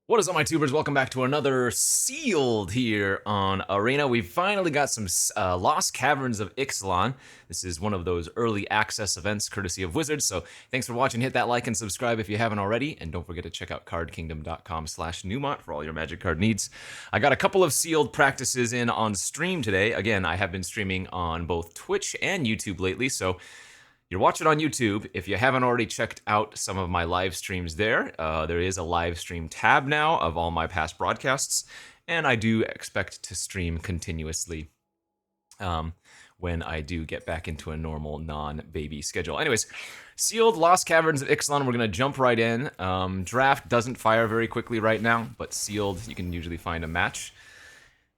What is up, my tubers? Welcome back to another Sealed here on Arena. We've finally got some Lost Caverns of Ixalan. This is one of those early access events courtesy of Wizards, so thanks for watching. Hit that like and subscribe if you haven't already, and don't forget to check out cardkingdom.com/Numot for all your Magic card needs. I got a couple of Sealed practices in on stream today. Again, I have been streaming on both Twitch and YouTube lately, so you're watching on YouTube. If you haven't already checked out some of my live streams there is a live stream tab now of all my past broadcasts, and I do expect to stream continuously when I do get back into a normal non-baby schedule. Anyways, Sealed Lost Caverns of Ixalan, we're going to jump right in. Draft doesn't fire very quickly right now, but Sealed, you can usually find a match.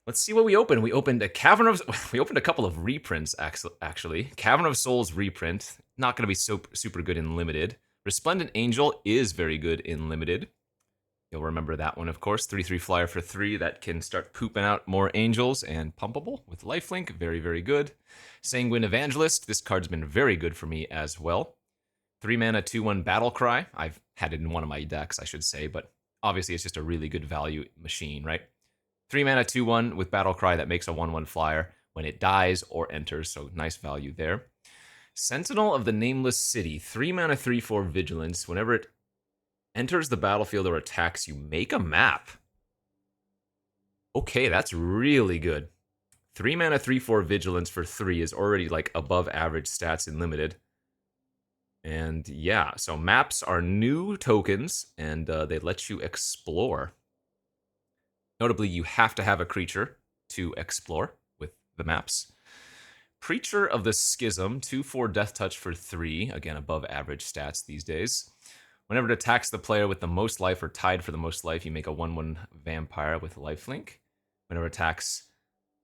Let's see what we opened. We opened a couple of reprints, actually. Cavern of Souls reprint, not going to be super good in Limited. Resplendent Angel is very good in Limited. You'll remember that one, of course. 3/3 flyer for 3 that can start pooping out more angels, and pumpable with lifelink. Very, very good. Sanguine Evangelist. This card's been very good for me as well. 3 mana, 2/1 Battle Cry. I've had it in one of my decks, I should say, but obviously it's just a really good value machine, right? 3 mana, 2/1 with Battle Cry that makes a 1/1 flyer when it dies or enters, so nice value there. Sentinel of the Nameless City, 3 mana, 3/4 Vigilance. Whenever it enters the battlefield or attacks, you make a map. Okay, that's really good. 3 mana, 3/4 Vigilance for 3 is already like above average stats in Limited. And yeah, so maps are new tokens, and they let you explore. Notably, you have to have a creature to explore with the maps. Preacher of the Schism, 2/4 Death Touch for 3. Again, above average stats these days. Whenever it attacks the player with the most life or tied for the most life, you make a 1/1 vampire with lifelink. Whenever it attacks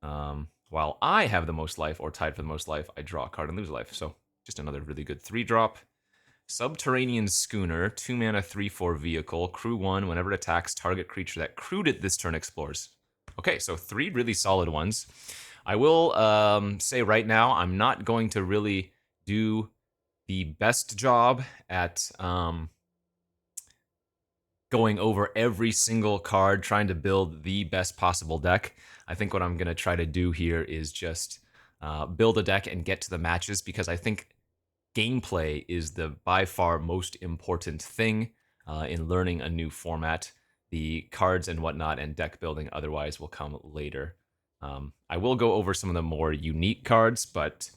while I have the most life or tied for the most life, I draw a card and lose a life. So just another really good 3-drop. Subterranean Schooner, 2 mana, 3/4 vehicle, crew 1. Whenever it attacks, target creature that crewed it this turn explores. Okay, so 3 really solid ones. I will say right now, I'm not going to really do the best job at going over every single card, trying to build the best possible deck. I think what I'm going to try to do here is just build a deck and get to the matches, because I think gameplay is the by far most important thing in learning a new format. The cards and whatnot and deck building otherwise will come later. I will go over some of the more unique cards, but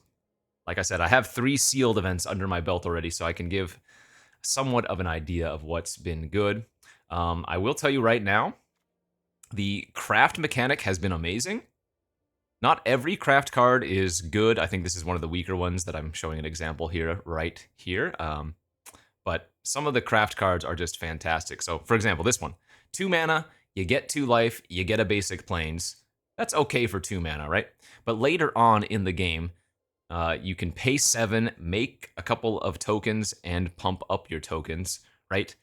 like I said, I have 3 sealed events under my belt already, so I can give somewhat of an idea of what's been good. I will tell you right now, the craft mechanic has been amazing. Not every craft card is good. I think this is one of the weaker ones that I'm showing an example here, right here. But some of the craft cards are just fantastic. So, for example, this one. 2 mana, you get 2 life, you get a basic plains. That's okay for 2 mana, right? But later on in the game, you can pay 7, make a couple of tokens, and pump up your tokens, right?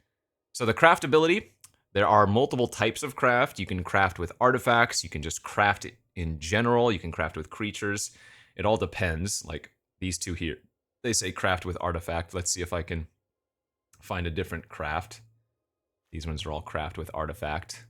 So the craft ability, there are multiple types of craft. You can craft with artifacts. You can just craft it in general. You can craft with creatures. It all depends. Like these two here, they say craft with artifact. Let's see if I can find a different craft. These ones are all craft with artifact.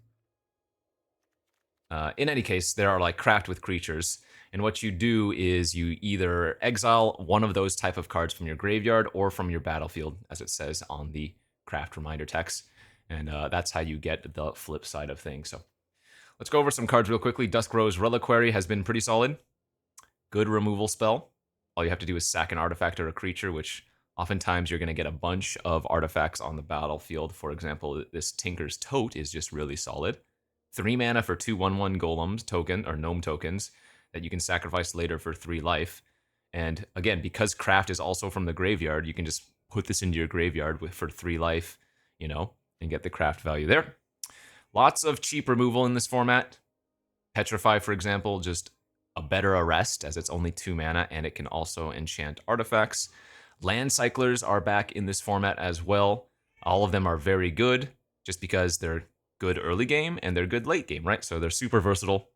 In any case, there are like craft with creatures. And what you do is you either exile one of those type of cards from your graveyard or from your battlefield, as it says on the craft reminder text. And that's how you get the flip side of things. So let's go over some cards real quickly. Duskrose Reliquary has been pretty solid. Good removal spell. All you have to do is sack an artifact or a creature, which oftentimes you're going to get a bunch of artifacts on the battlefield. For example, this Tinker's Tote is just really solid. 3 mana for 2/1/1 golems token, or gnome tokens, that you can sacrifice later for 3 life. And again, because craft is also from the graveyard, you can just put this into your graveyard for 3 life, you know, and get the craft value there. Lots of cheap removal in this format. Petrify, for example, just a better arrest, as it's only 2 mana, and it can also enchant artifacts. Land Cyclers are back in this format as well. All of them are very good, just because they're good early game and they're good late game, right? So they're super versatile.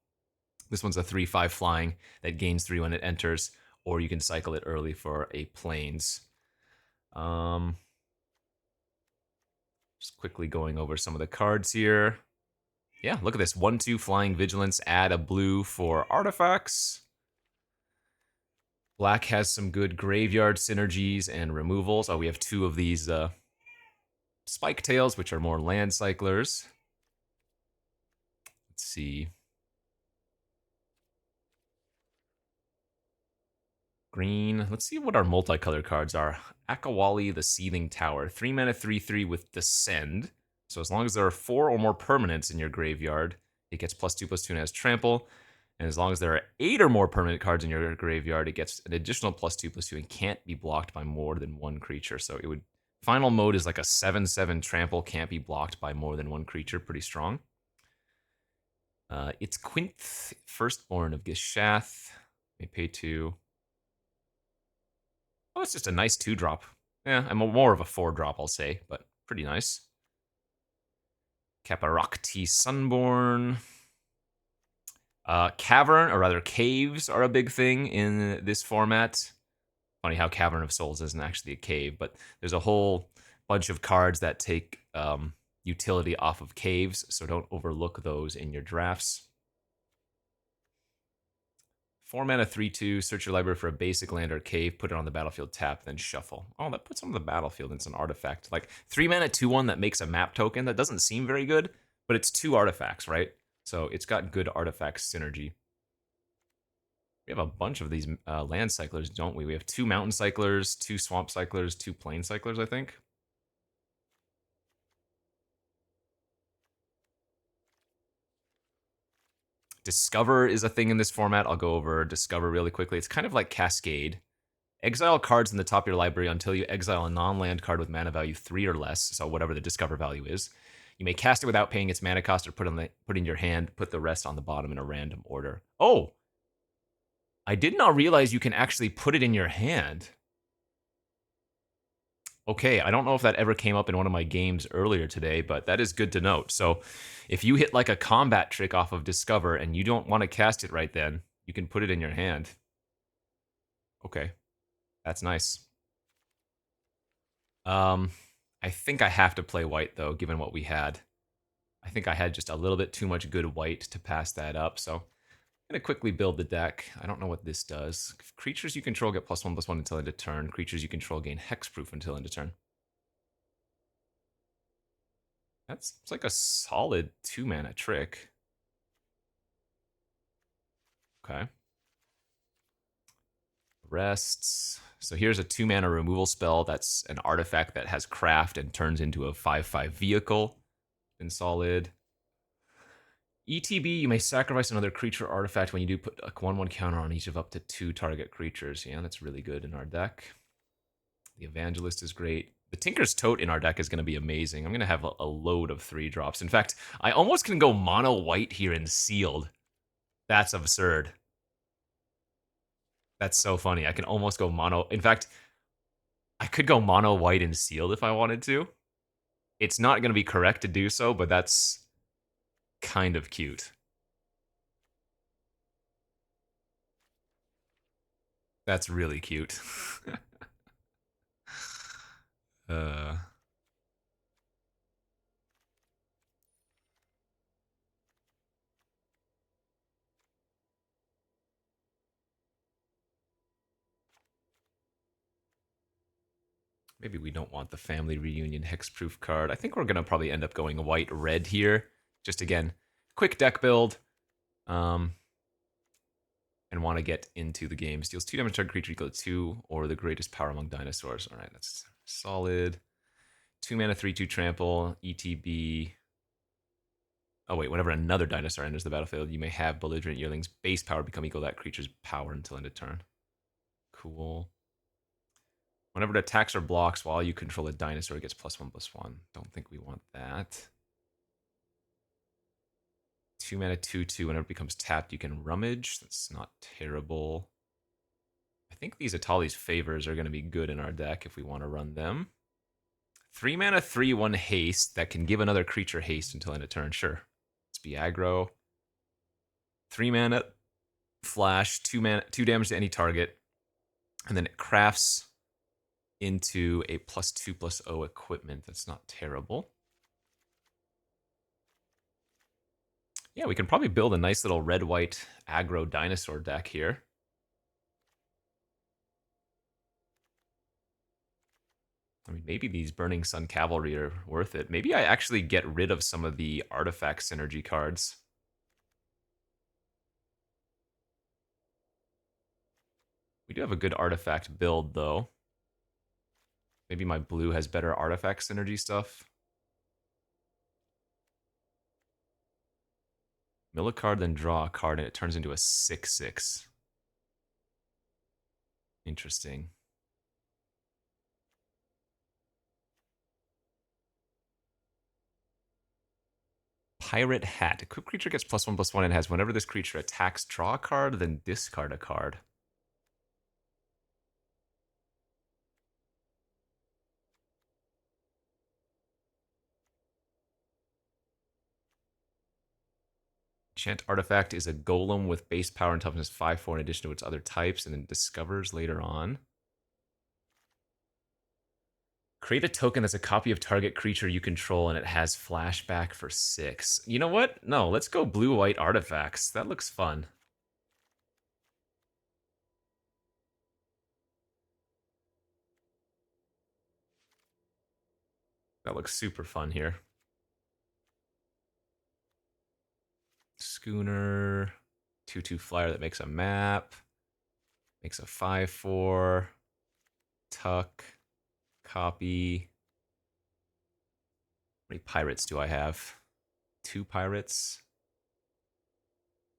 This one's a 3/5 flying that gains 3 when it enters, or you can cycle it early for a plains. Just quickly going over some of the cards here. Yeah, look at this. 1/2 Flying Vigilance, add a blue for artifacts. Black has some good graveyard synergies and removals. Oh, we have 2 of these Spike Tails, which are more land cyclers. Let's see. Green. Let's see what our multicolored cards are. Akawali, the Seething Tower. 3 mana, 3/3 with Descend. So as long as there are 4 or more permanents in your graveyard, it gets +2/+2 and has Trample. And as long as there are 8 or more permanent cards in your graveyard, it gets an additional +2/+2 and can't be blocked by more than 1 creature. So it would. Final mode is like a 7/7 Trample, can't be blocked by more than 1 creature. Pretty strong. It's Quinth, Firstborn of Gishath. May pay 2. Oh, it's just a nice 2-drop. Yeah, I'm more of a 4-drop, I'll say, but pretty nice. Caparakti Sunborn. Cavern, or rather caves, are a big thing in this format. Funny how Cavern of Souls isn't actually a cave, but there's a whole bunch of cards that take utility off of caves, so don't overlook those in your drafts. 4 mana, 3/2, search your library for a basic land or cave, put it on the battlefield, tap, then shuffle. Oh, that puts it on the battlefield, it's an artifact. Like, 3 mana, 2/1 that makes a map token, that doesn't seem very good, but it's 2 artifacts, right? So it's got good artifact synergy. We have a bunch of these land cyclers, don't we? We have 2 mountain cyclers, 2 swamp cyclers, 2 plain cyclers, I think. Discover is a thing in this format. I'll go over Discover really quickly. It's kind of like Cascade. Exile cards in the top of your library until you exile a non-land card with mana value 3 or less, so whatever the Discover value is. You may cast it without paying its mana cost or put in your hand, put the rest on the bottom in a random order. Oh! I did not realize you can actually put it in your hand. Okay, I don't know if that ever came up in one of my games earlier today, but that is good to note. So if you hit like a combat trick off of Discover and you don't want to cast it right then, you can put it in your hand. Okay, that's nice. I think I have to play white, though, given what we had. I think I had just a little bit too much good white to pass that up, so I'm going to quickly build the deck. I don't know what this does. Creatures you control get +1/+1 until end of turn. Creatures you control gain hexproof until end of turn. It's like a solid 2 mana trick. Okay. Rests. So here's a 2 mana removal spell that's an artifact that has craft and turns into a 5/5 vehicle. Been solid. ETB, you may sacrifice another creature artifact when you do put a 1/1 counter on each of up to 2 target creatures. Yeah, that's really good in our deck. The Evangelist is great. The Tinker's Tote in our deck is going to be amazing. I'm going to have a load of 3-drops. In fact, I almost can go mono white here in Sealed. That's absurd. That's so funny. I can almost go mono. In fact, I could go mono white and Sealed if I wanted to. It's not going to be correct to do so, but that's kind of cute. That's really cute. Maybe we don't want the Family Reunion Hexproof card. I think we're going to probably end up going white-red here. Just, again, quick deck build. And want to get into the game. Steals 2 damage target creature equal to 2, or the greatest power among dinosaurs. All right, that's solid. 2 mana, 3/2 trample, ETB. Oh, wait, whenever another dinosaur enters the battlefield, you may have belligerent yearlings' base power become equal to that creature's power until end of turn. Cool. Whenever it attacks or blocks while you control a dinosaur, it gets +1/+1. Don't think we want that. 2 mana, 2/2. Whenever it becomes tapped, you can rummage. That's not terrible. I think these Atali's Favors are going to be good in our deck if we want to run them. 3 mana, 3/1 haste that can give another creature haste until end of turn. Sure. Let's be aggro. 3 mana, flash, 2 damage to any target. And then it crafts into a +2/+0 equipment. That's not terrible. Yeah, we can probably build a nice little red-white aggro dinosaur deck here. I mean, maybe these Burning Sun Cavalry are worth it. Maybe I actually get rid of some of the artifact synergy cards. We do have a good artifact build, though. Maybe my blue has better artifact synergy stuff. Mill a card, then draw a card, and it turns into a 6/6. Interesting. Pirate Hat. Equipped creature gets +1/+1 and has whenever this creature attacks, draw a card, then discard a card. Enchant artifact is a golem with base power and toughness 5/4 in addition to its other types, and then discovers later on. Create a token that's a copy of target creature you control, and it has flashback for 6. You know what? No, let's go blue-white artifacts. That looks fun. That looks super fun here. Schooner. 2/2 flyer that makes a map. Makes a 5/4. Tuck. Copy. How many pirates do I have? 2 pirates.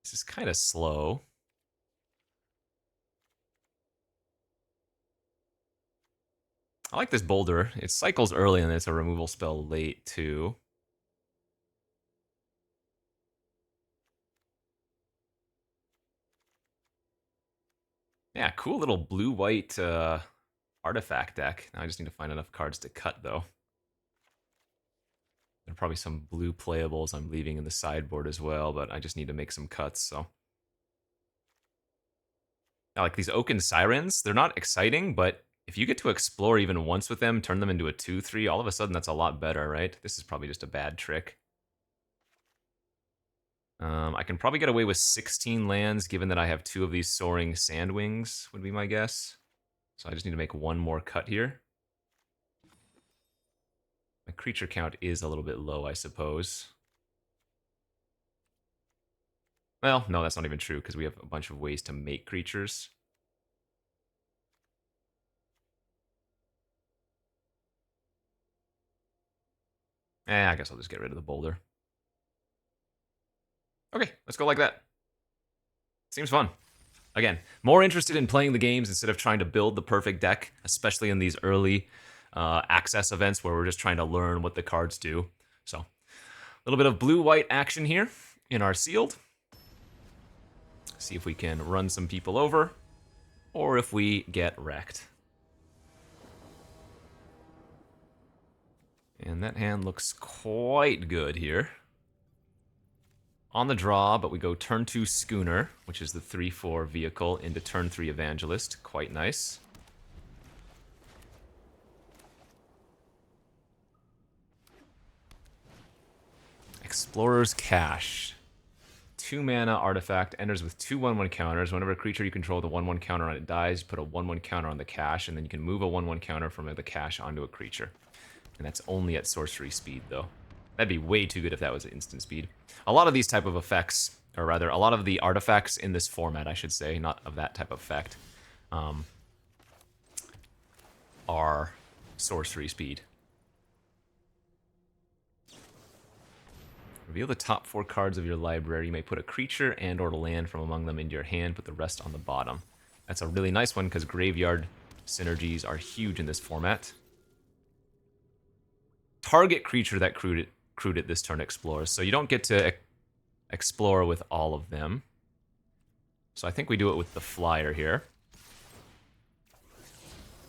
This is kind of slow. I like this boulder. It cycles early and it's a removal spell late too. Yeah, cool little blue-white artifact deck. Now I just need to find enough cards to cut, though. There are probably some blue playables I'm leaving in the sideboard as well, but I just need to make some cuts, so. I like these Oaken Sirens. They're not exciting, but if you get to explore even once with them, turn them into a 2/3, all of a sudden that's a lot better, right? This is probably just a bad trick. I can probably get away with 16 lands, given that I have 2 of these Soaring Sandwings, would be my guess. So I just need to make one more cut here. My creature count is a little bit low, I suppose. Well, no, that's not even true, because we have a bunch of ways to make creatures. I guess I'll just get rid of the boulder. Okay, let's go like that. Seems fun. Again, more interested in playing the games instead of trying to build the perfect deck, especially in these early access events where we're just trying to learn what the cards do. So, a little bit of blue-white action here in our sealed. See if we can run some people over, or if we get wrecked. And that hand looks quite good here. On the draw, but we go turn 2 Schooner, which is the 3/4 vehicle, into turn 3 Evangelist. Quite nice. Explorer's Cache. 2 mana artifact, enters with 2 1/1 counters. Whenever a creature you control with a 1/1 counter on it dies, you put a 1/1 counter on the cache, and then you can move a 1/1 counter from the cache onto a creature. And that's only at sorcery speed, though. That'd be way too good if that was instant speed. A lot of these type of effects, or rather, a lot of the artifacts in this format, I should say, not of that type of effect, are sorcery speed. Reveal the top 4 cards of your library. You may put a creature and or land from among them into your hand, put the rest on the bottom. That's a really nice one because graveyard synergies are huge in this format. Target creature that crewed it this turn explores. So you don't get to explore with all of them. So I think we do it with the flyer here.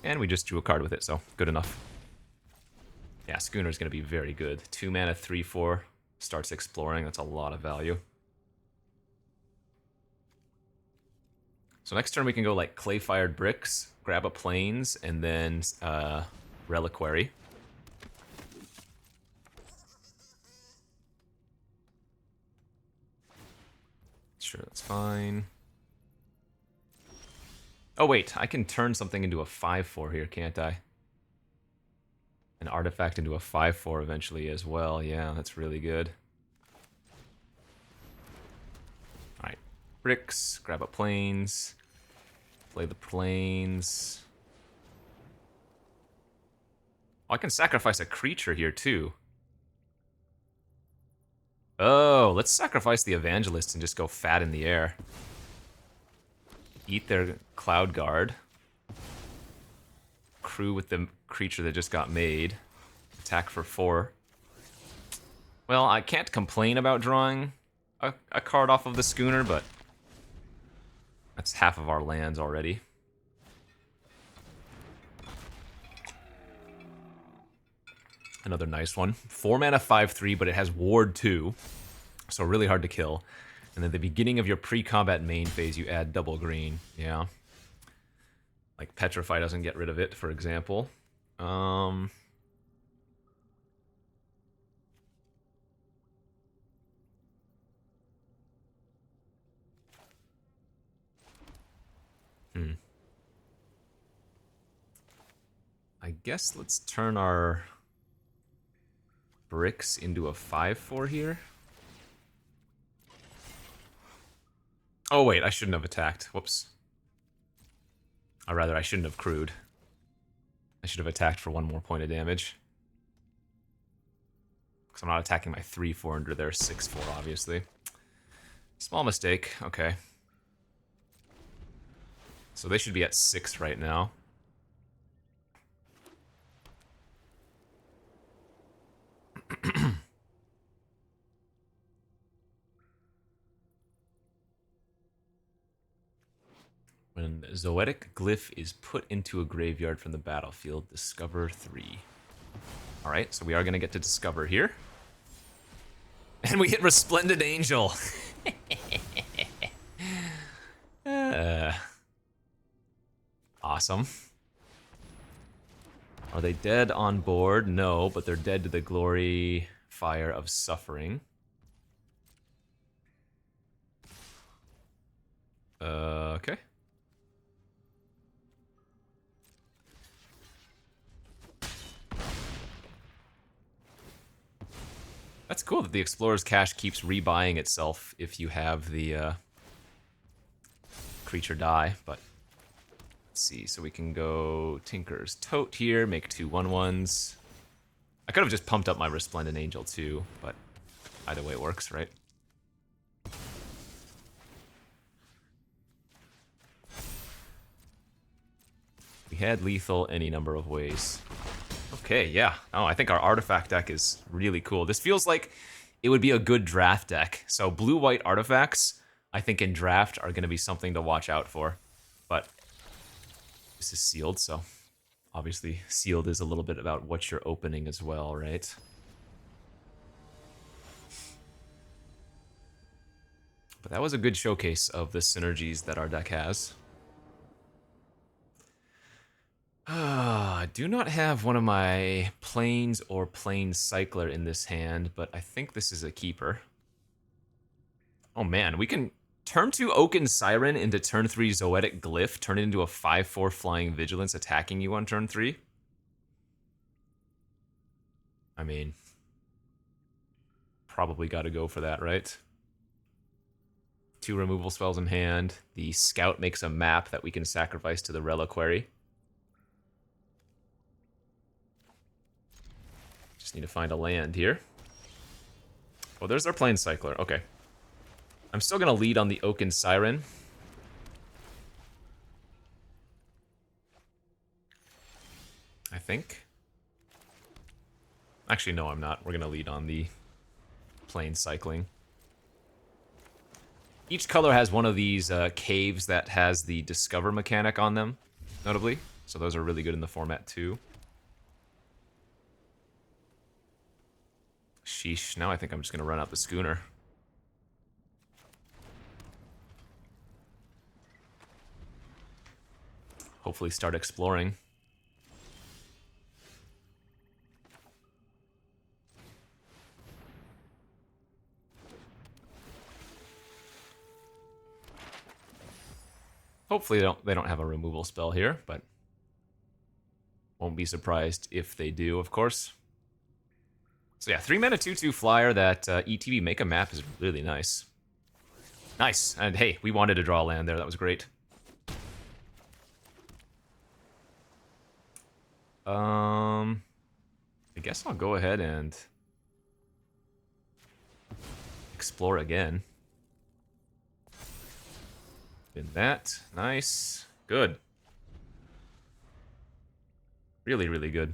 And we just drew a card with it, so good enough. Yeah, Schooner's going to be very good. 2 mana, 3/4, starts exploring. That's a lot of value. So next turn we can go like Clay-Fired Bricks, grab a Plains, and then Reliquary. Sure, that's fine. Oh wait, I can turn something into a 5/4 here, can't I? An artifact into a 5/4 eventually as well. Yeah, that's really good. Alright, bricks, grab up planes, play the planes. Oh, I can sacrifice a creature here too. Oh, let's sacrifice the Evangelists and just go fat in the air. Eat their Cloud Guard. Crew with the creature that just got made. Attack for 4. Well, I can't complain about drawing a card off of the schooner, but that's half of our lands already. Another nice one. 4 mana 5/3, but it has Ward 2, so really hard to kill. And at the beginning of your pre-combat main phase, you add double green. Yeah. Like Petrify doesn't get rid of it, for example. I guess let's turn our bricks into a 5/4 here. Oh wait, I shouldn't have attacked. Whoops. Or rather, I shouldn't have crewed. I should have attacked for 1 more point of damage. Because I'm not attacking my 3/4 under their 6/4, obviously. Small mistake. Okay. So they should be at 6 right now. When Zoetic Glyph is put into a graveyard from the battlefield, discover 3. Alright, so we are going to get to discover here. And we hit Resplendent Angel. Awesome. Are they dead on board? No, but they're dead to the glory fire of suffering. Okay. That's cool that the Explorer's Cache keeps rebuying itself if you have the creature die, but let's see. So we can go Tinker's Tote here, make 2 1/1s. I could have just pumped up my Resplendent Angel too, but either way it works, right? We had lethal any number of ways. Okay, yeah. Oh, I think our artifact deck is really cool. This feels like it would be a good draft deck. So blue-white artifacts, I think in draft are going to be something to watch out for. But this is sealed, so obviously sealed is a little bit about what you're opening as well, right? But that was a good showcase of the synergies that our deck has. I do not have one of my planes or plane cycler in this hand, but I think this is a keeper. Oh man, we can turn 2 Oaken Siren into turn 3 Zoetic Glyph, turn it into a 5/4 Flying Vigilance attacking you on turn 3. I mean, probably gotta go for that, right? 2 removal spells in hand. The Scout makes a map that we can sacrifice to the Reliquary. Just need to find a land here. Oh, there's our Plane Cycler. Okay. I'm still going to lead on the Oaken Siren. I think. Actually, no, I'm not. We're going to lead on the Plane Cycling. Each color has one of these caves that has the Discover mechanic on them, notably. So those are really good in the format, too. Sheesh, now I think I'm just going to run out the schooner. Hopefully start exploring. Hopefully they don't have a removal spell here, but won't be surprised if they do, of course. So yeah, 3 mana 2/2 flyer that ETB make a map is really nice. Nice, and hey, we wanted to draw a land there. That was great. I guess I'll go ahead and explore again. In that, nice, good. Really, really good.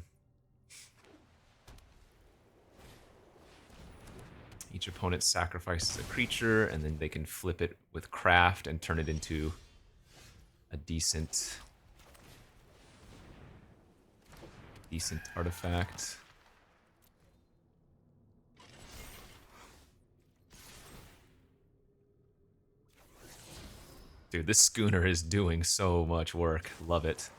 Each opponent sacrifices a creature, and then they can flip it with craft and turn it into a decent artifact. Dude, this schooner is doing so much work. Love it.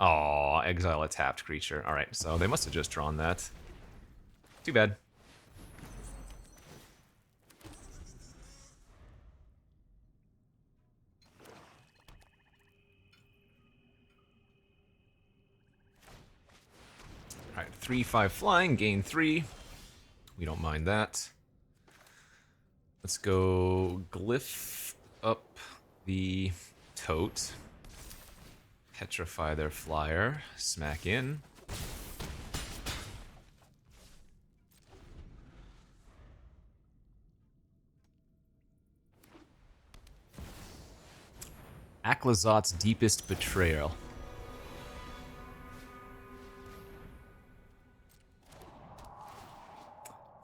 Aw, exile a tapped creature. Alright, so they must have just drawn that. Too bad. Alright, 3/5 flying, gain 3. We don't mind that. Let's go glyph up the tote. Petrify their flyer. Smack in. Aklazot's Deepest Betrayal.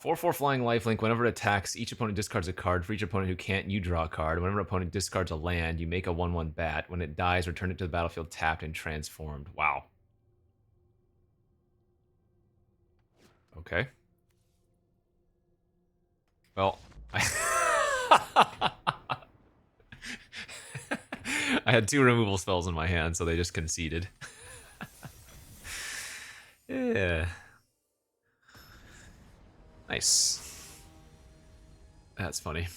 "4/4 flying lifelink. Whenever it attacks, each opponent discards a card. For each opponent who can't, you draw a card. Whenever an opponent discards a land, you make a 1/1 bat. When it dies, return it to the battlefield tapped and transformed." Wow. Okay. Well, I had 2 removal spells in my hand, so they just conceded. Yeah. Nice. That's funny.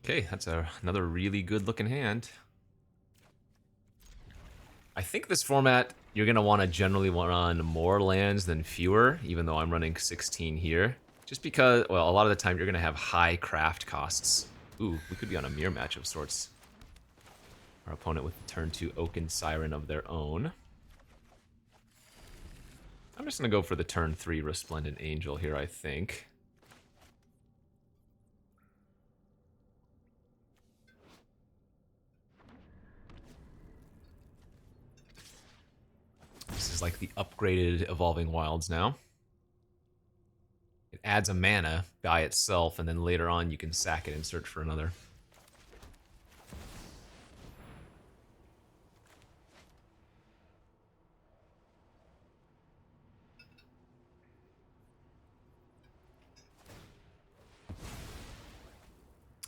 Okay, that's another really good looking hand. I think this format, you're going to want to generally run more lands than fewer, even though I'm running 16 here. Just because, well, a lot of the time you're going to have high craft costs. Ooh, we could be on a mirror match of sorts. Our opponent with the turn 2 Oaken Siren of their own. I'm just going to go for the turn 3 Resplendent Angel here, I think. This is like the upgraded Evolving Wilds now. It adds a mana by itself, and then later on you can sack it and search for another.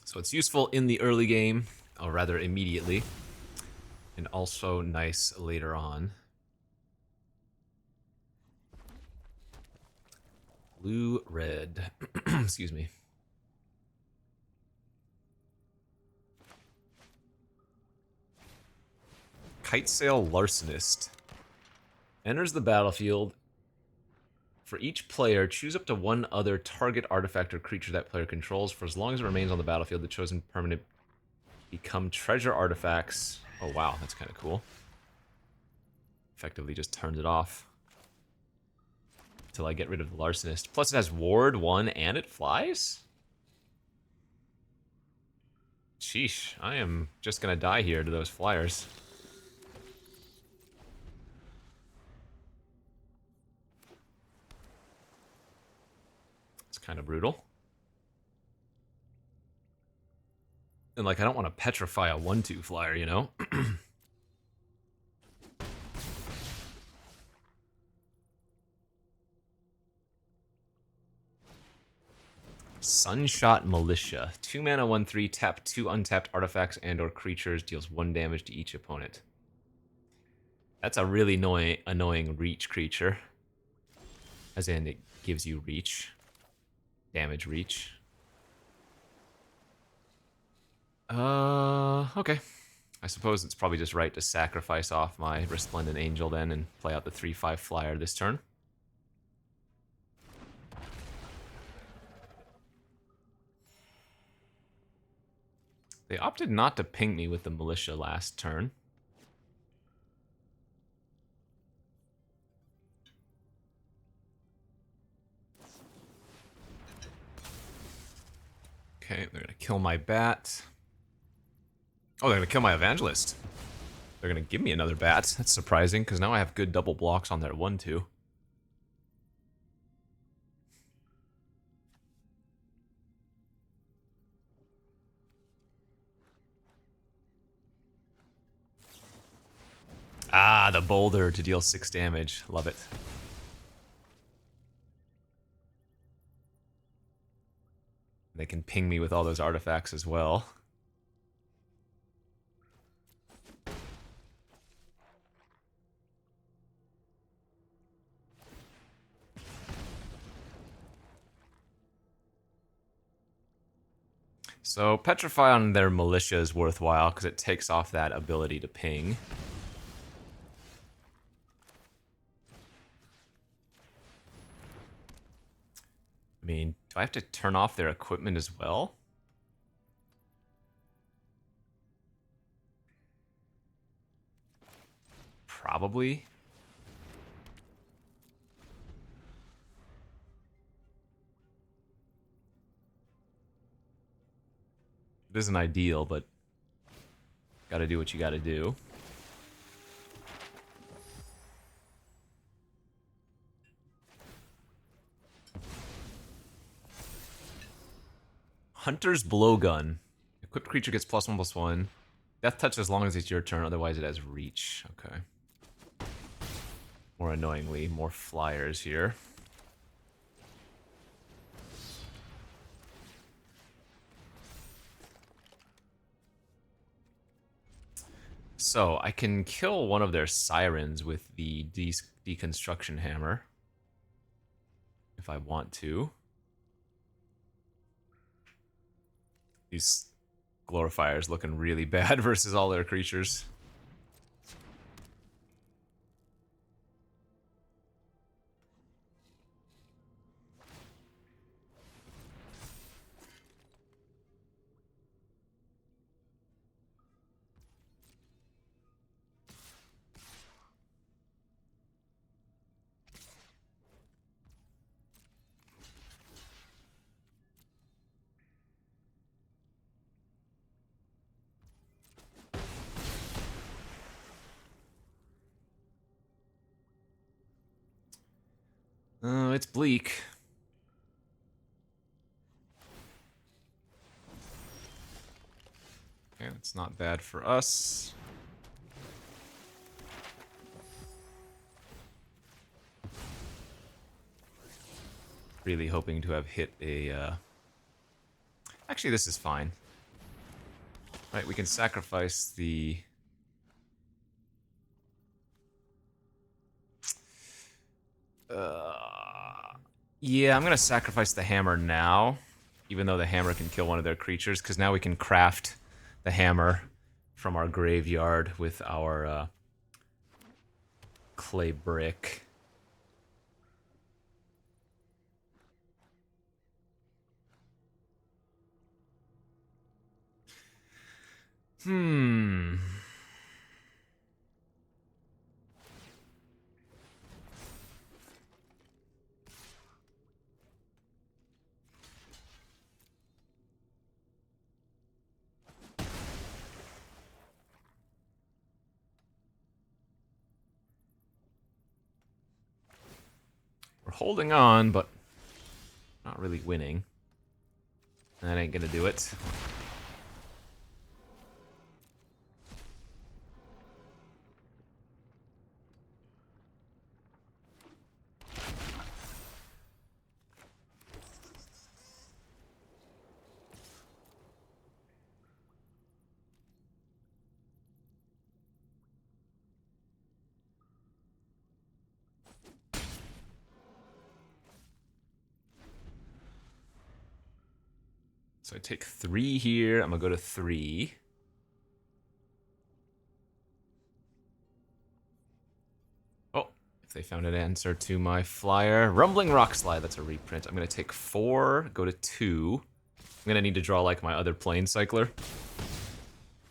So it's useful in the early game, or rather immediately, and also nice later on. Blue, red. Excuse me. Kitesail Larcenist. Enters the battlefield. For each player, choose up to 1 other target artifact or creature that player controls. For as long as it remains on the battlefield, the chosen permanent become treasure artifacts. Oh wow, that's kind of cool. Effectively just turns it off. Until I get rid of the Larcenist. Plus it has Ward 1 and it flies? Sheesh, I am just gonna die here to those flyers. It's kind of brutal. And like, I don't want to petrify a 1/2 flyer, you know? Sunshot Militia. 2 mana, 1/3, tap 2 untapped artifacts and or creatures, deals 1 damage to each opponent. That's a really annoying reach creature. As in, it gives you reach. Damage reach. Okay. I suppose it's probably just right to sacrifice off my Resplendent Angel then and play out the 3/5 flyer this turn. They opted not to ping me with the Militia last turn. Okay, they're gonna kill my bat. Oh, they're gonna kill my Evangelist. They're gonna give me another bat. That's surprising, because now I have good double blocks on their 1/2. Ah, the boulder to deal 6 damage. Love it. They can ping me with all those artifacts as well. So Petrify on their Militia is worthwhile because it takes off that ability to ping. I mean, do I have to turn off their equipment as well? Probably. It isn't ideal, but gotta do what you gotta do. Hunter's Blowgun. Equipped creature gets +1/+1. Death touch as long as it's your turn, otherwise it has reach. Okay. More annoyingly, more flyers here. So, I can kill one of their sirens with the deconstruction hammer. If I want to. These glorifiers looking really bad versus all their creatures. It's bleak. Okay, that's not bad for us. Really hoping to have hit a... Actually, this is fine. Right, we can sacrifice the... Yeah, I'm gonna sacrifice the hammer now, even though the hammer can kill one of their creatures, because now we can craft the hammer from our graveyard with our clay brick. We're holding on, but not really winning. That ain't gonna do it. So I take 3 here. I'm gonna go to 3. Oh, if they found an answer to my flyer. Rumbling Rock Slide, that's a reprint. I'm gonna take 4, go to 2. I'm gonna need to draw like my other Plane Cycler.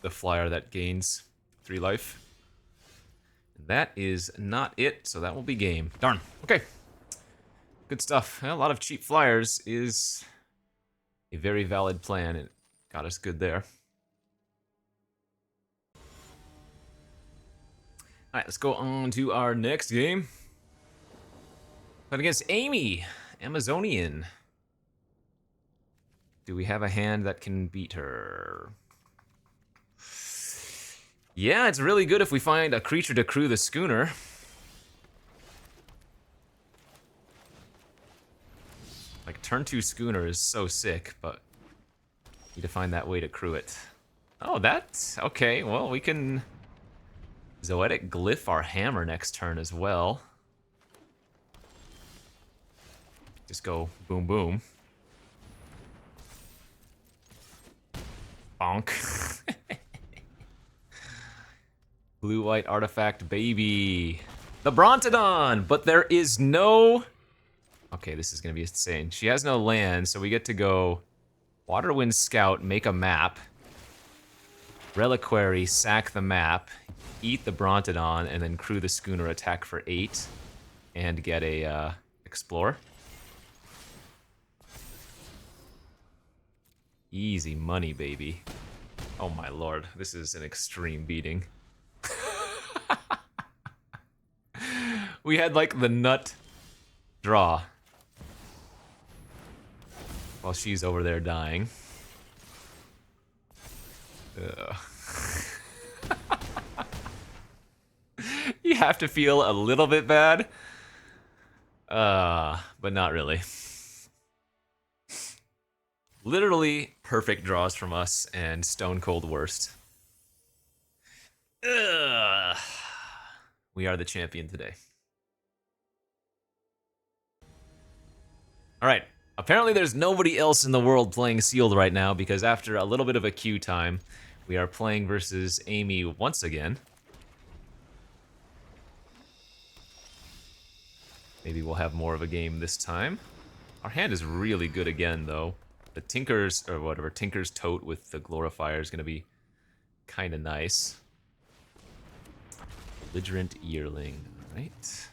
The flyer that gains 3 life. And that is not it, so that will be game. Darn. Okay. Good stuff. A lot of cheap flyers is a very valid plan. It got us good there. Alright, let's go on to our next game. But against Amy, Amazonian. Do we have a hand that can beat her? Yeah, it's really good if we find a creature to crew the schooner. Like, turn 2 schooner is so sick, but need to find that way to crew it. Oh, that's okay. Well, we can Zoetic Glyph our hammer next turn as well. Just go boom boom. Bonk. Blue-white artifact baby. The Brontodon! But there is no... Okay, this is gonna be insane. She has no land, so we get to go Waterwind Scout, make a map. Reliquary, sack the map, eat the Brontodon, and then crew the schooner, attack for 8, and get a Explore. Easy money, baby. Oh my lord, this is an extreme beating. We had like the nut draw while she's over there dying. Ugh. You have to feel a little bit bad, but not really. Literally perfect draws from us and stone cold worst. Ugh. We are the champion today. Alright, apparently there's nobody else in the world playing Sealed right now because after a little bit of a queue time, we are playing versus Amy once again. Maybe we'll have more of a game this time. Our hand is really good again, though. The Tinker's, or whatever, Tinker's Tote with the Glorifier is going to be kind of nice. Belligerent Yearling, right?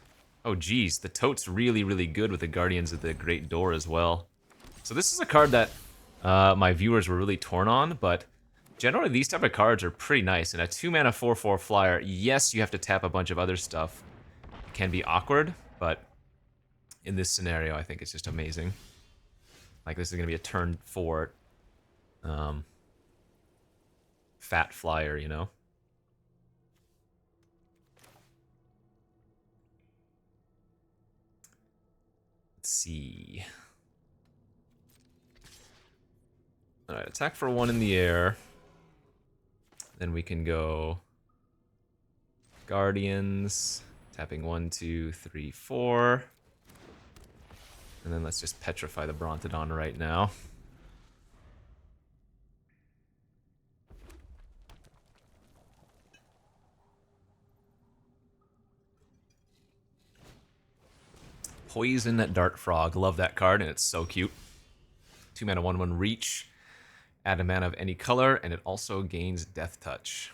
Oh, geez, the Tote's really, really good with the Guardians of the Great Door as well. So this is a card that my viewers were really torn on, but generally these type of cards are pretty nice. And a 2-mana 4/4 flyer, yes, you have to tap a bunch of other stuff. It can be awkward, but in this scenario, I think it's just amazing. Like, this is going to be a turn 4 fat flyer, you know? Let's see. Alright, attack for 1 in the air. Then we can go Guardians, tapping 1, 2, 3, 4. And then let's just petrify the Brontodon right now. Poison Dart Frog. Love that card, and it's so cute. 2-mana 1/1 reach. Add a mana of any color, and it also gains Death Touch.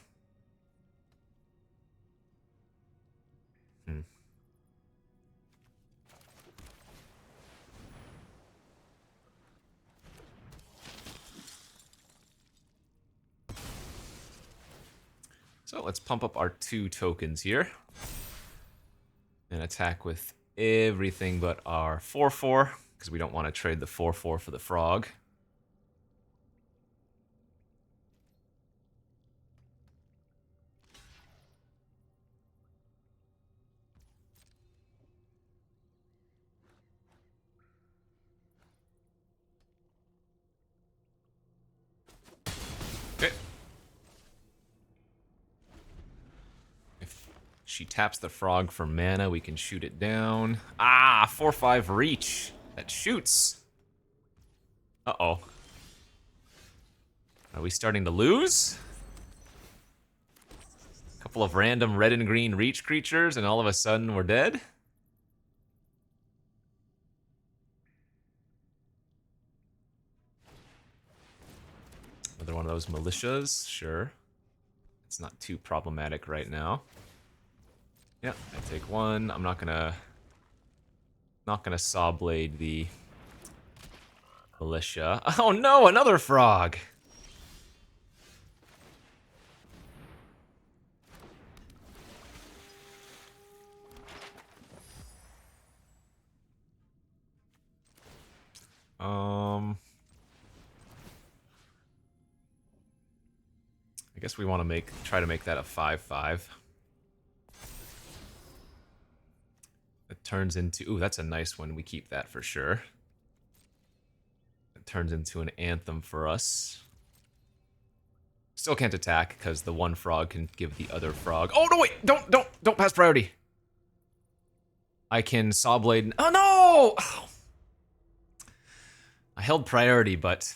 So let's pump up our 2 tokens here. And attack with everything but our 4/4, because we don't want to trade the 4/4 for the frog. Okay. If she taps the frog for mana, we can shoot it down. Ah, 4/5 reach. That shoots. Uh-oh. Are we starting to lose? A couple of random red and green reach creatures, and all of a sudden we're dead? Another one of those militias, sure. It's not too problematic right now. Yeah, I take one. I'm not gonna saw blade the militia. Oh no, another frog! I guess we want to try to make that a 5/5. It turns into, ooh, that's a nice one. We keep that for sure. It turns into an anthem for us. Still can't attack because the one frog can give the other frog. Oh no, wait! Don't pass priority. I can saw blade. Oh no! Oh. I held priority, but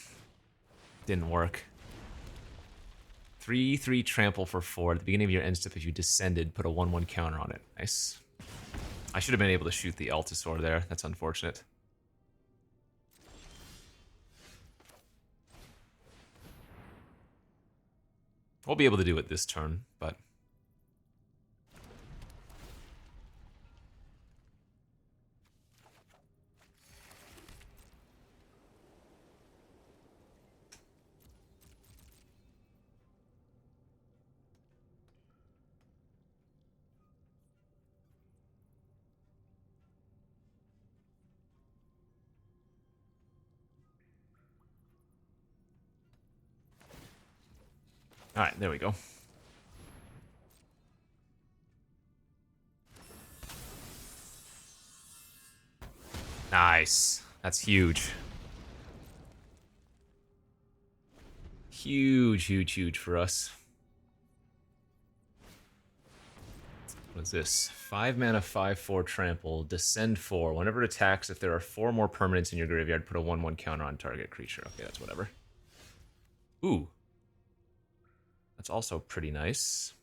didn't work. 3/3 trample for 4. At the beginning of your end step, if you descended, put a 1/1 counter on it. Nice. I should have been able to shoot the Altasaur there. That's unfortunate. We'll be able to do it this turn, but... Alright, there we go. Nice. That's huge. Huge for us. What is this? 5 mana, 5/4 trample, descend 4. Whenever it attacks, if there are 4 more permanents in your graveyard, put a 1/1 counter on target creature. Okay, that's whatever. Ooh. That's also pretty nice.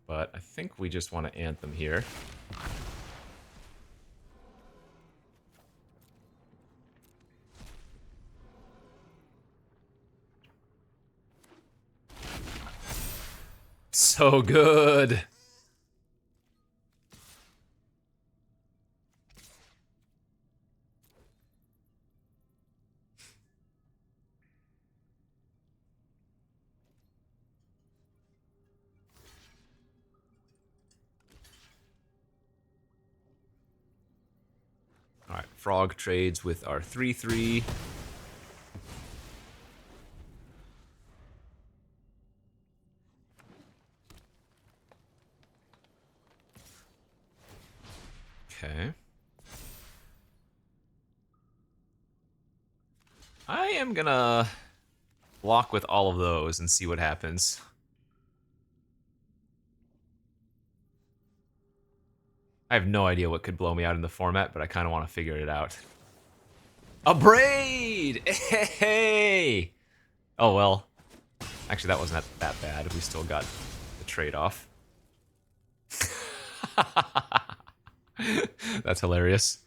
But I think we just want to Anthem here. So good. All right, Frog trades with our 3/3. Okay. I am gonna block with all of those and see what happens. I have no idea what could blow me out in the format, but I kind of want to figure it out. A braid! Hey! Oh well. Actually, that wasn't that bad. We still got the trade-off. That's hilarious.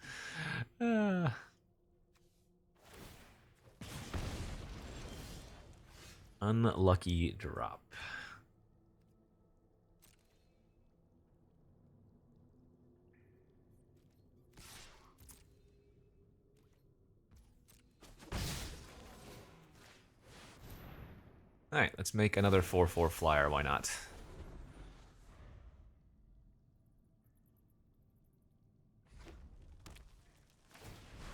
Unlucky drop. Alright, let's make another 4/4 flyer, why not?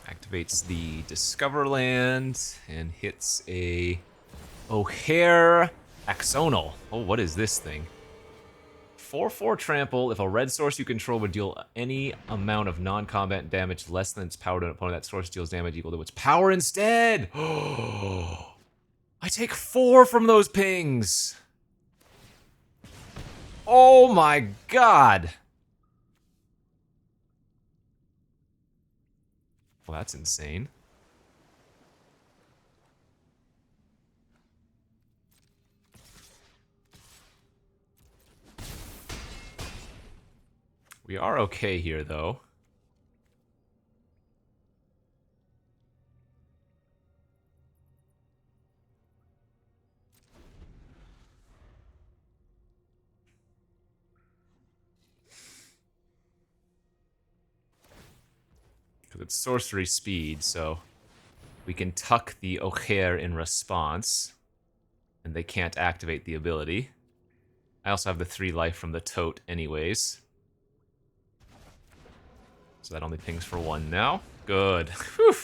Activates the Discover land and hits a O'Hare Axonal. Oh, what is this thing? 4/4 trample. If a red source you control would deal any amount of non-combat damage less than its power to an opponent, that source deals damage equal to its power instead. Oh, I take 4 from those pings. Oh my god. Well, that's insane. We are okay here, though. Because it's sorcery speed, so we can tuck the Ojer in response, and they can't activate the ability. I also have the 3 life from the Tote anyways. So that only pings for 1 now. Good. Whew.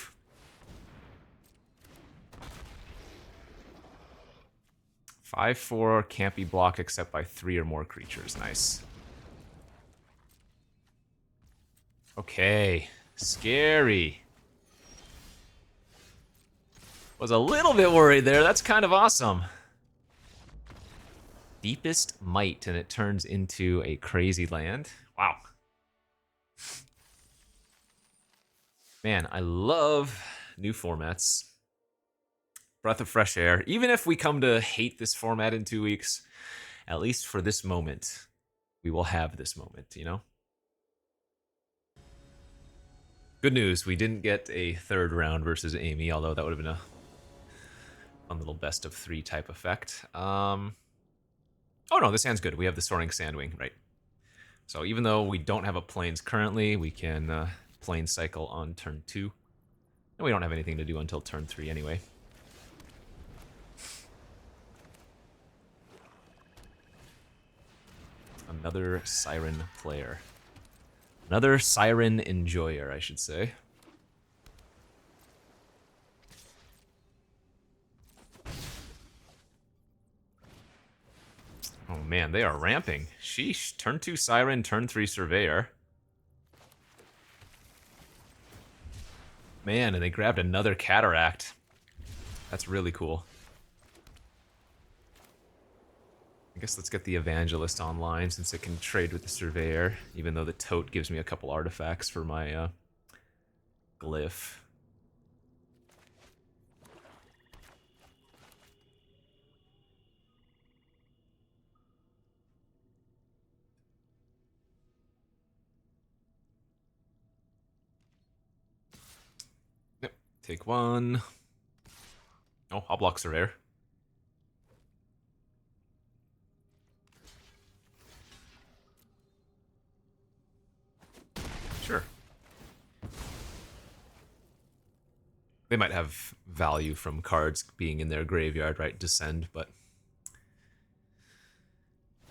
5/4 can't be blocked except by 3 or more creatures. Nice. Okay. Scary. Was a little bit worried there. That's kind of awesome. Deepest Might, and it turns into a crazy land. Wow. Man, I love new formats. Breath of fresh air. Even if we come to hate this format in 2 weeks, at least for this moment, we will have this moment, you know? Good news, we didn't get a 3rd round versus Amy, although that would have been a fun little best of 3 type effect. Oh no, this hand's good. We have the Soaring Sandwing, right? So even though we don't have a Plains currently, we can Plains cycle on turn 2. And we don't have anything to do until turn 3 anyway. Another Siren player. Another Siren enjoyer, I should say. Oh man, they are ramping. Sheesh. Turn 2 Siren, turn 3 Surveyor. Man, and they grabbed another Cataract. That's really cool. I guess let's get the Evangelist online since it can trade with the Surveyor, even though the Tote gives me a couple artifacts for my glyph. Yep, take 1. Oh, I'll block Surveyor. Sure. They might have value from cards being in their graveyard, right? Descend, but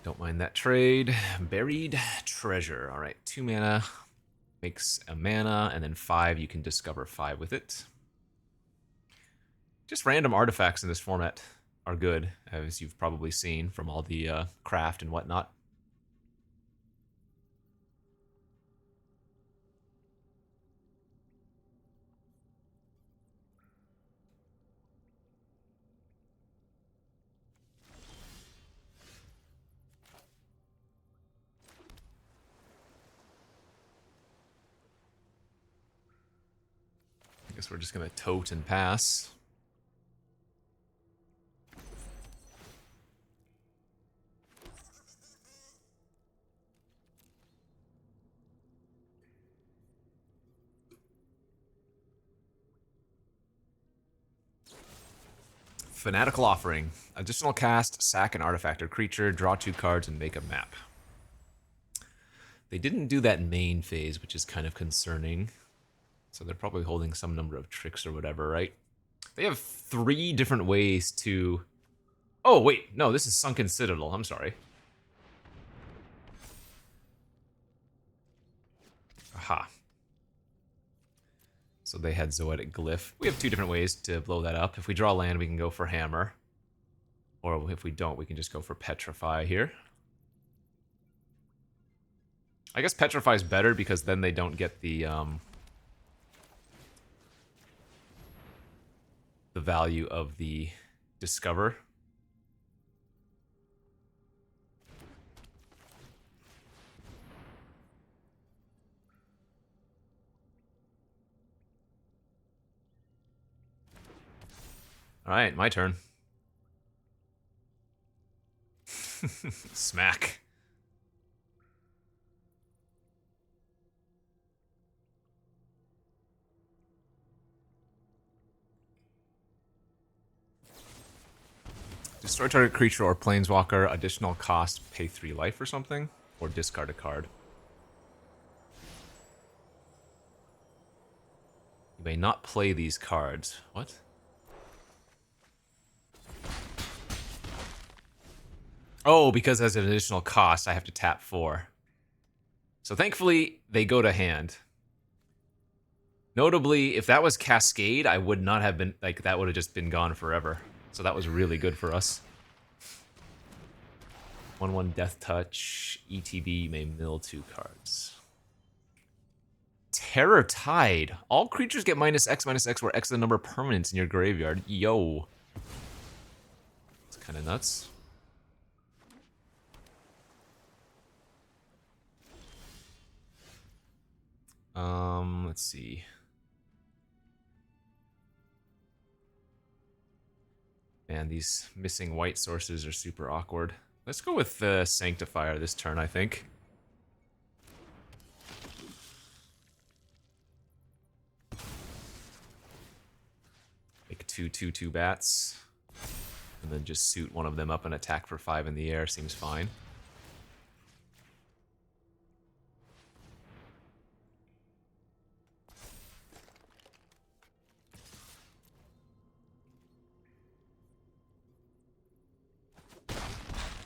don't mind that trade. Buried Treasure. All right, 2 mana makes a mana, and then 5 you can discover 5 with it. Just random artifacts in this format are good, as you've probably seen from all the craft and whatnot. I guess we're just gonna tote and pass. Fanatical Offering. Additional cast, sack an artifact or creature, draw 2 cards, and make a map. They didn't do that main phase, which is kind of concerning. So they're probably holding some number of tricks or whatever, right? They have 3 different ways to... Oh, wait. No, this is Sunken Citadel. I'm sorry. Aha. So they had Zoetic Glyph. We have 2 different ways to blow that up. If we draw land, we can go for Hammer. Or if we don't, we can just go for Petrify here. I guess Petrify is better because then they don't get the value of the Discover. All right, my turn. Smack. Destroy target creature or planeswalker, additional cost, pay 3 life or something? Or discard a card. You may not play these cards. What? Oh, because as an additional cost, I have to tap 4. So thankfully, they go to hand. Notably, if that was Cascade, I would not have been, like, that would have just been gone forever. So that was really good for us. 1/1 Death Touch, ETB may mill 2 cards. Terror Tide. All creatures get -X where X is the number of permanents in your graveyard. Yo. It's kind of nuts. Let's see. Man, these missing white sources are super awkward. Let's go with the Sanctifier this turn, I think. Make 2/2/2 bats. And then just suit one of them up and attack for 5 in the air. Seems fine.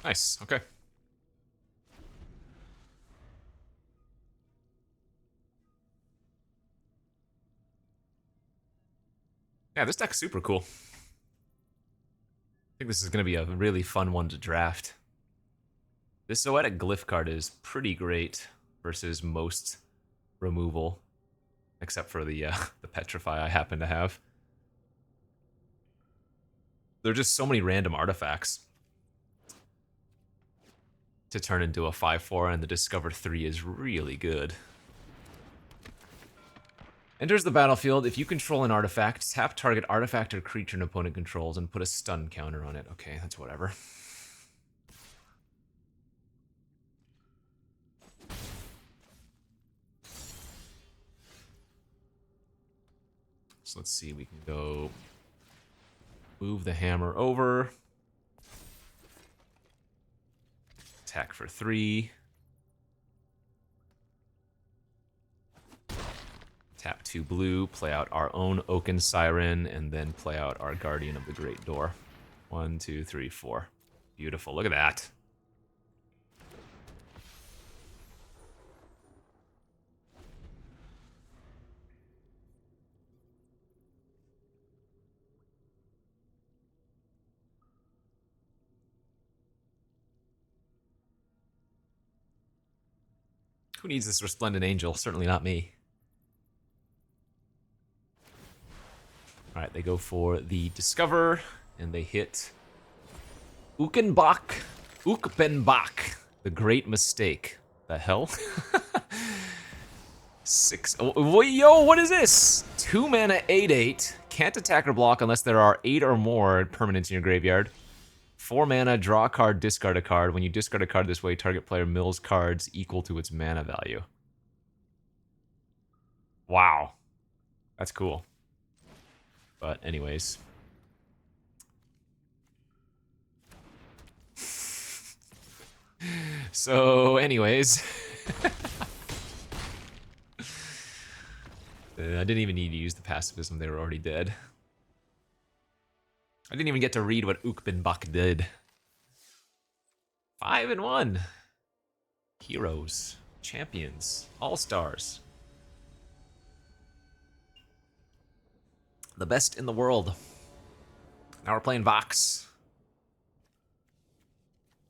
Nice, okay. Yeah, this deck's super cool. I think this is going to be a really fun one to draft. This Zoetic Glyph card is pretty great versus most removal, except for the Petrify I happen to have. There are just so many random artifacts to turn into a 5/4, and the Discover 3 is really good. Enters the battlefield. If you control an artifact, tap target artifact or creature an opponent controls and put a stun counter on it. Okay, that's whatever. So let's see, we can go move the hammer over. Attack for 3. Tap 2 blue, play out our own Oaken Siren, and then play out our Guardian of the Great Door. 1, 2, 3, 4. Beautiful, look at that. Who needs this Resplendent Angel? Certainly not me. Alright, they go for the Discover, and they hit Ukbenbach, the Great Mistake. The hell? 6. Oh, yo, what is this? 2 mana, 8/8. Can't attack or block unless there are 8 or more permanents in your graveyard. 4 mana, draw a card, discard a card. When you discard a card this way, target player mills cards equal to its mana value. Wow. That's cool. But anyways. So, anyways. I didn't even need to use the pacifism, they were already dead. I didn't even get to read what Ukbenbach did. 5-1. Heroes, champions, all-stars. The best in the world. Now we're playing Vox.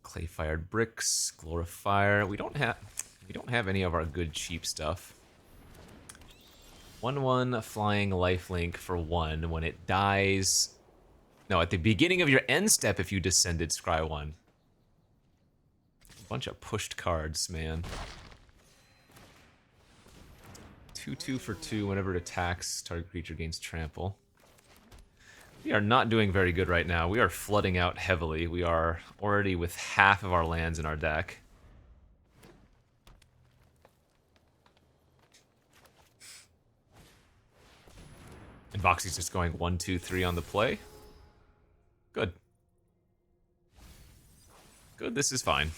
Clay-fired bricks, Glorifier. We don't have any of our good cheap stuff. 1/1 flying lifelink for 1. When it dies. No, at the beginning of your end step if you descended, scry 1. A bunch of pushed cards, man. 2/2 for 2 whenever it attacks, target creature gains trample. We are not doing very good right now. We are flooding out heavily. We are already with half of our lands in our deck. And Voxy's just going 1, 2, 3 on the play. Good. Good, this is fine.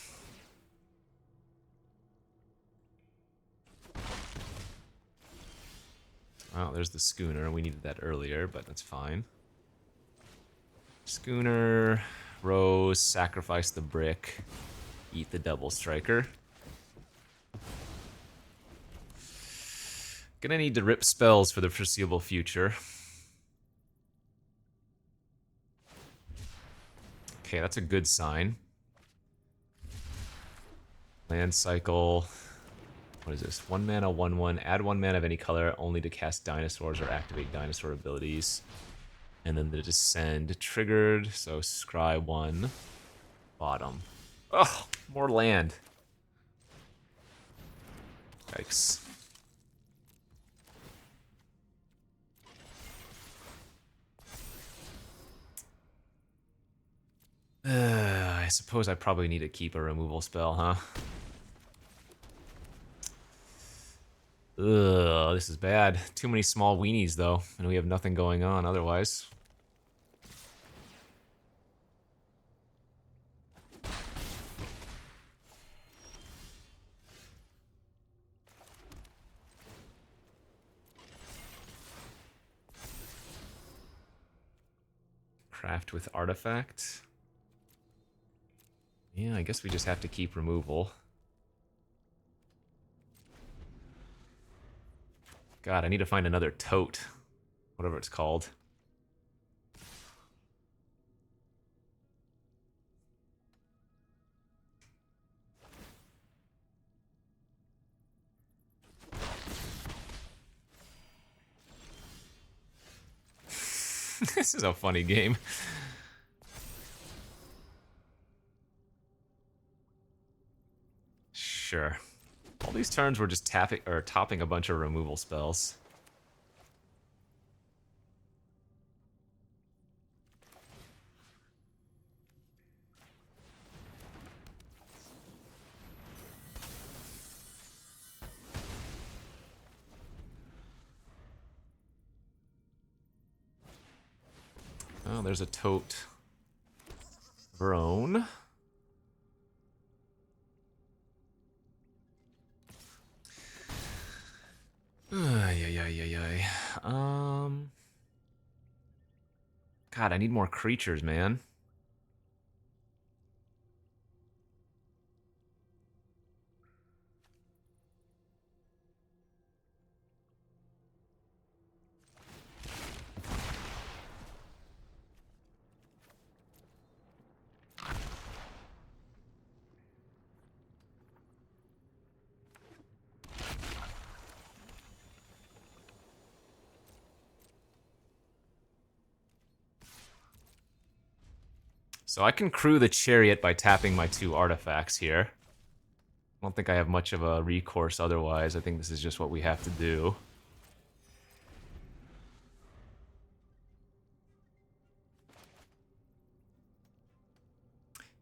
Oh, there's the schooner. We needed that earlier, but that's fine. Schooner, Rose, sacrifice the brick, eat the double striker. Gonna need to rip spells for the foreseeable future. Okay, that's a good sign. Land cycle. What is this? 1 mana, 1/1. Add 1 mana of any color only to cast dinosaurs or activate dinosaur abilities. And then the descend triggered. So scry 1. Bottom. Oh, more land. Yikes. I suppose I probably need to keep a removal spell, huh? Ugh, this is bad. Too many small weenies, though, and we have nothing going on otherwise. Craft with artifact. Yeah, I guess we just have to keep removal. God, I need to find another tote. Whatever it's called. This is a funny game. Sure. All these turns were just tapping or topping a bunch of removal spells. Oh, there's a tote. Vrone. God, I need more creatures, man. So I can crew the chariot by tapping my 2 artifacts here. I don't think I have much of a recourse otherwise. I think this is just what we have to do.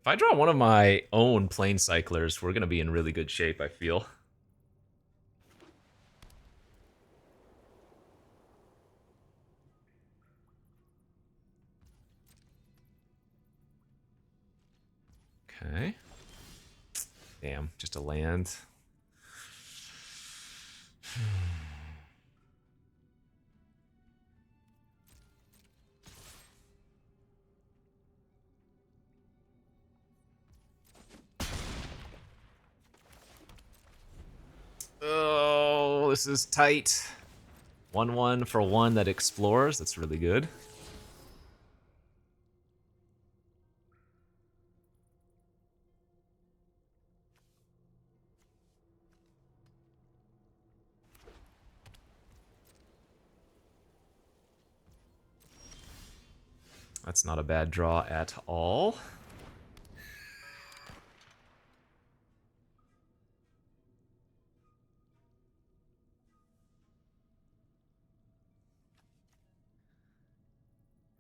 If I draw one of my own plane cyclers, we're going to be in really good shape, I feel. Okay. Damn, just a land. Oh, this is tight. 1/1 for 1 that explores. That's really good. That's not a bad draw at all.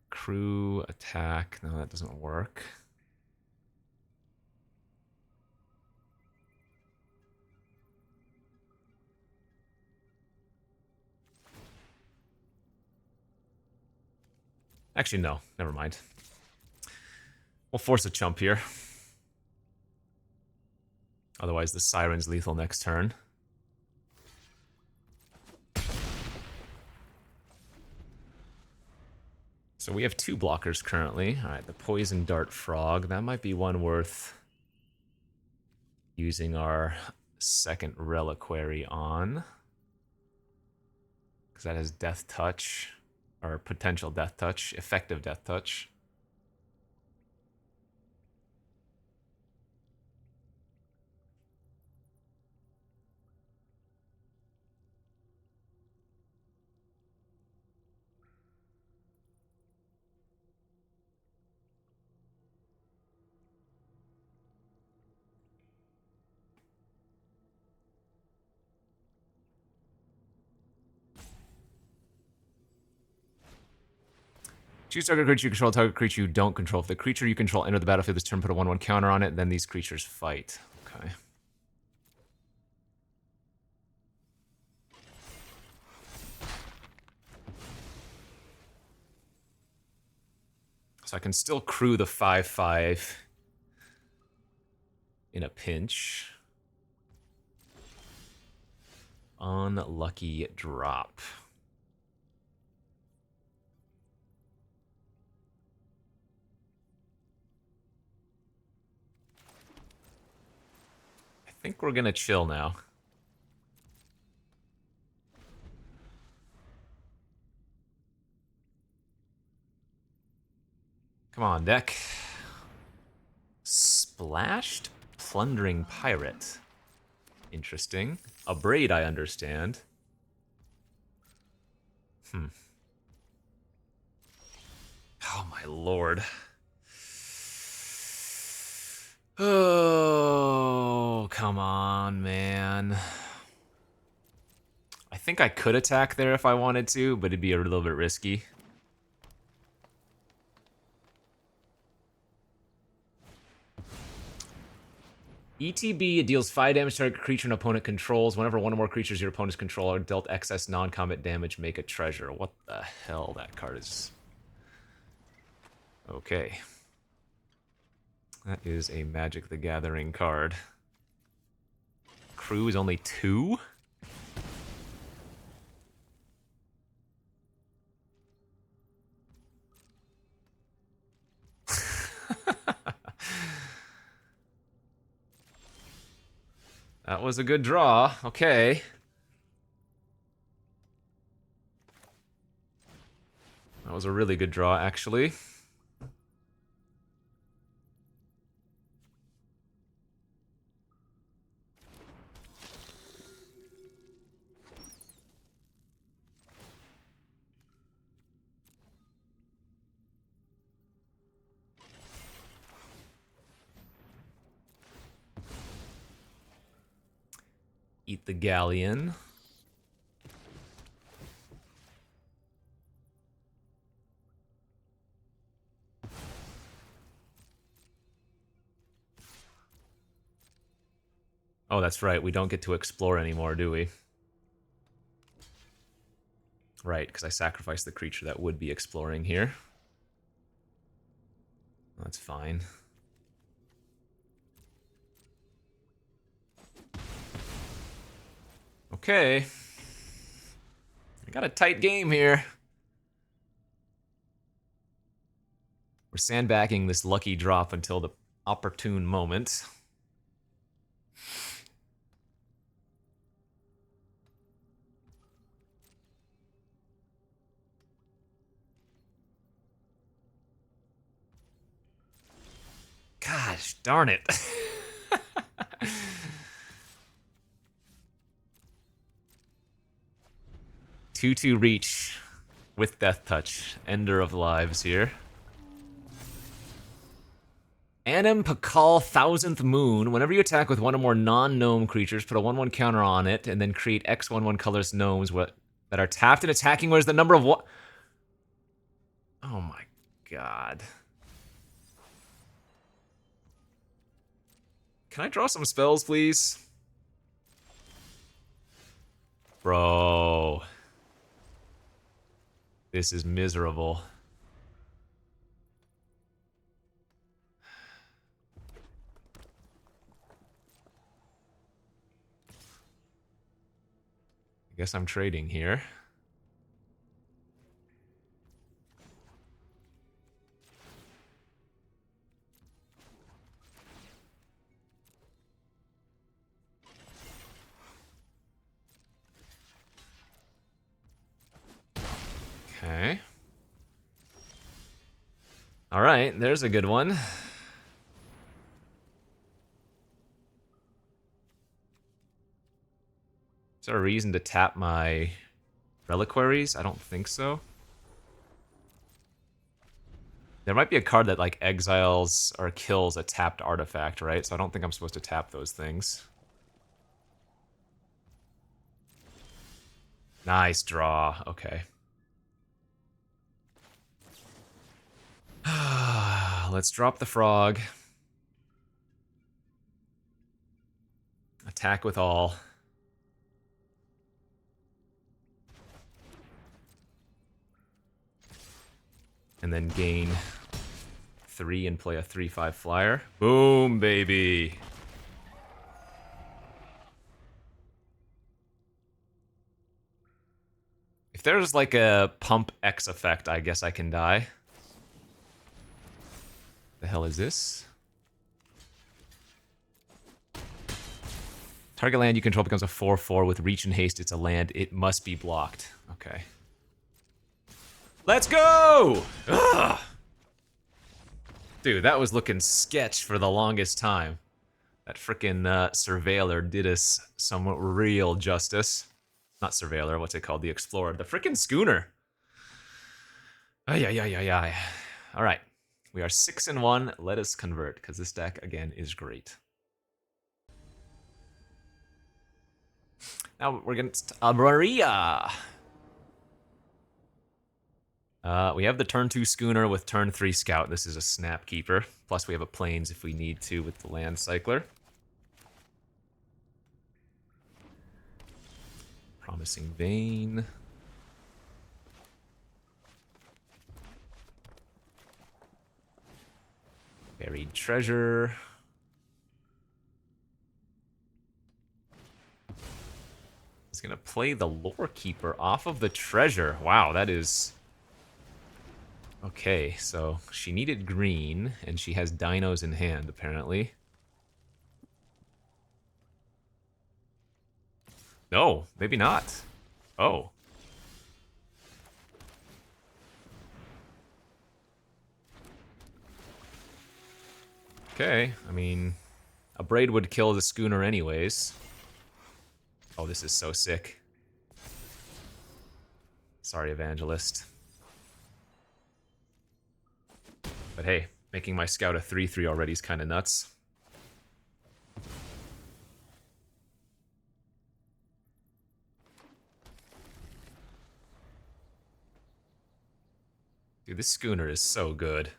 Crew, attack. No, that doesn't work. Actually, no. Never mind. We'll force a chump here. Otherwise, the Siren's lethal next turn. So we have 2 blockers currently. Alright, the Poison Dart Frog. That might be one worth using our second Reliquary on. Because that has Death Touch. Or potential Death Touch. Effective Death Touch. Choose target creature you control, target creature you don't control. If the creature you control enter the battlefield this turn, put a 1/1 counter on it, then these creatures fight. Okay. So I can still crew the 5/5 in a pinch. Unlucky drop. I think we're gonna chill now. Come on, deck. Splashed Plundering Pirate. Interesting. A Braid, I understand. Oh, my lord. Oh, come on, man. I think I could attack there if I wanted to, but it'd be a little bit risky. ETB, it deals 5 damage to target creature an opponent controls. Whenever one or more creatures your opponents control are dealt excess non-combat damage, make a treasure. What the hell? That card is... Okay. That is a Magic the Gathering card. Crew is only 2? That was a good draw. Okay. That was a really good draw, actually. Eat the Galleon. Oh, that's right. We don't get to explore anymore, do we? Right, because I sacrificed the creature that would be exploring here. That's fine. Okay. I got a tight game here. We're sandbagging this lucky drop until the opportune moment. Gosh, darn it. 2/2 reach with Death Touch. Ender of Lives here. Anim Pakal, 1000th Moon. Whenever you attack with one or more non-gnome creatures, put a 1/1 counter on it, and then create X 1/1 colorless gnomes that are tapped and attacking. Where's the number of what? Oh my god. Can I draw some spells, please? Bro. This is miserable. I guess I'm trading here. Okay. All right, there's a good one. Is there a reason to tap my reliquaries? I don't think so. There might be a card that like exiles or kills a tapped artifact, right? So I don't think I'm supposed to tap those things. Nice draw. Okay. Let's drop the frog. Attack with all. And then gain 3 and play a 3/5 flyer. Boom, baby. If there's like a pump X effect, I guess I can die. The hell is this? Target land you control becomes a 4/4 with reach and haste. It's a land. It must be blocked. Okay. Let's go! Ugh. Dude, that was looking sketch for the longest time. That frickin' Surveiller did us some real justice. Not Surveiller, what's it called? The Explorer. The frickin' Schooner. Ay, ay, ay, ay, ay. All right. We are 6-1. Let us convert, because this deck, again, is great. Now we're against Abraria. We have the turn 2 Schooner with turn 3 Scout. This is a Snap Keeper. Plus we have a Plains if we need to with the Land Cycler. Promising Vein. Buried Treasure. He's gonna play the Lore Keeper off of the Treasure. Wow, that is... Okay, so she needed green, and she has dinos in hand, apparently. No, maybe not. Oh. Okay, I mean, a Braid would kill the Schooner anyways. Oh, this is so sick. Sorry, Evangelist. But hey, making my Scout a 3/3 already is kind of nuts. Dude, this Schooner is so good.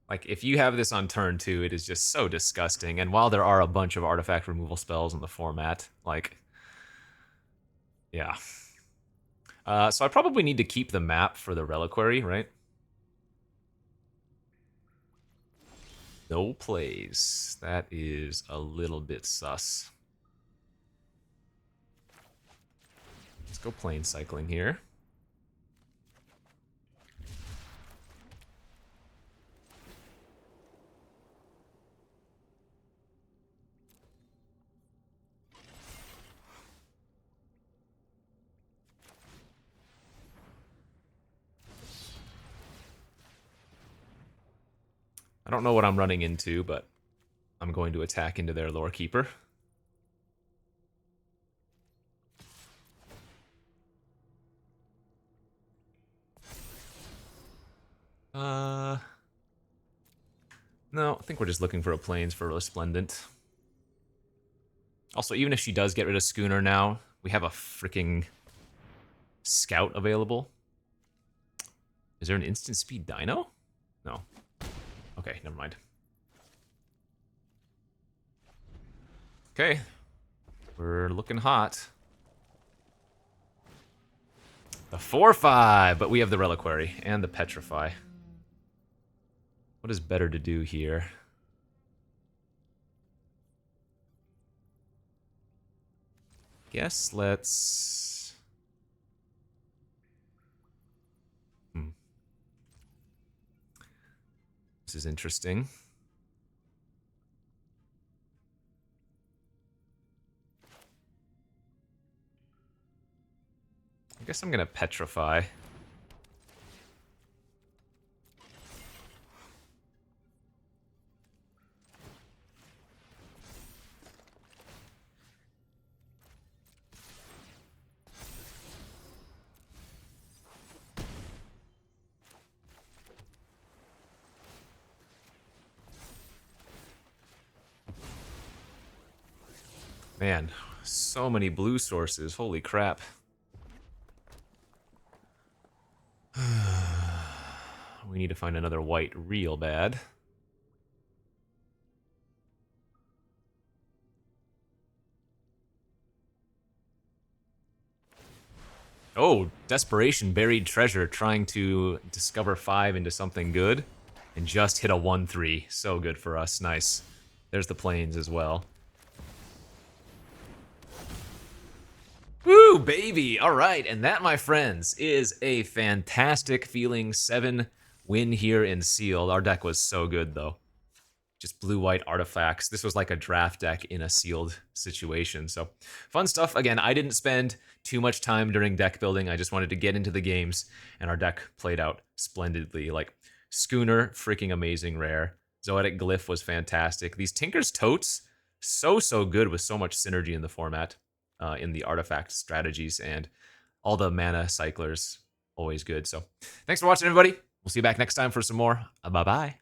Like, if you have this on turn 2, it is just so disgusting. And while there are a bunch of artifact removal spells in the format, like... Yeah. So I probably need to keep the map for the Reliquary, right? No plays. That is a little bit sus. Let's go plane cycling here. I don't know what I'm running into, but I'm going to attack into their Lore Keeper. No, I think we're just looking for a Plains for Resplendent. Also, even if she does get rid of Schooner now, we have a freaking Scout available. Is there an instant speed dino? No. Okay, never mind. Okay. We're looking hot. The 4/5, but we have the Reliquary and the Petrify. What is better to do here? Guess let's... This is interesting. I guess I'm gonna petrify. Man, so many blue sources. Holy crap. We need to find another white real bad. Oh, Desperation, Buried Treasure, trying to discover 5 into something good. And just hit a 1-3. So good for us. Nice. There's the planes as well. Woo, baby! Alright, and that, my friends, is a fantastic feeling 7 win here in Sealed. Our deck was so good, though. Just blue-white artifacts. This was like a draft deck in a sealed situation. So, fun stuff. Again, I didn't spend too much time during deck building. I just wanted to get into the games, and our deck played out splendidly. Like, Schooner, freaking amazing rare. Zoetic Glyph was fantastic. These Tinker's Totes, so good with so much synergy in the format, in the artifact strategies, and all the mana cyclers, always good. So, thanks for watching, everybody. We'll see you back next time for some more. Bye-bye.